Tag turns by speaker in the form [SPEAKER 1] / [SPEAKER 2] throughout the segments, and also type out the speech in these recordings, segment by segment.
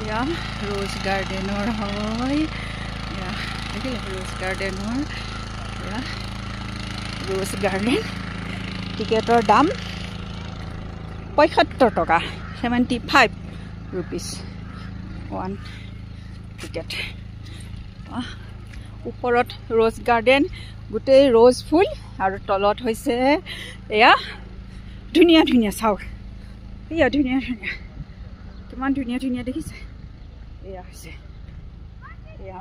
[SPEAKER 1] या रोज गार्डनर है या रोज गार्डनर या रोज गार्डन टिकेटर दाम 75 टका 75 रुपीस 1 टिकेट ऊपरत रोज गार्डन गोटे रोज फुल और तलत होइसे या धुनिया धुनिया चाওক या धुनिया धुनिया किमान धुनिया धुनिया देखिছে এয়া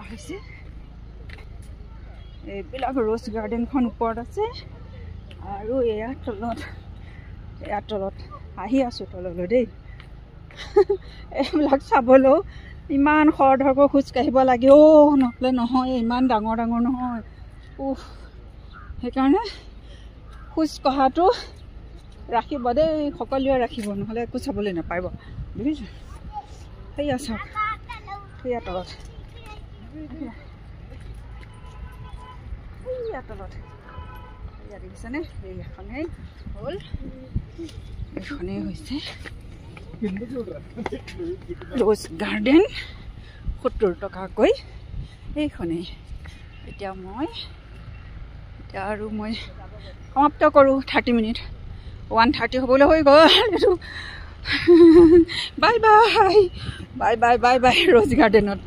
[SPEAKER 1] হৈছে এইবিলাক रोज गार्डन খন ওপৰত আছে আৰু এয়া তলত আহি আছো তললৈ দেই এইবিলাক চাবলৈ ইমান খৰধৰকৈ খোজ কাঢ়িব লাগে নহলে নহয় ইমান ডাঙৰ ডাঙৰ নহয় সেইকাৰণে খোজ কঢ়াটো ৰাখিব দেই সকলোৱে ৰাখিব নহলে একো চাবলৈ নাপাব বুজিছো সেয়া চাওক সেয়া তলত সেয়া দেখিছেনে এইখনেই হ'ল এইখনেই হৈছে रोज गार्डन 70 टकाকৈ এইখনেই এতিয়া মই সমাপ্ত কৰোঁ 30 মিনিট 1:30 হ'বলৈ হৈ গ'ল bye bye bye bye bye bye रोज गार्डनत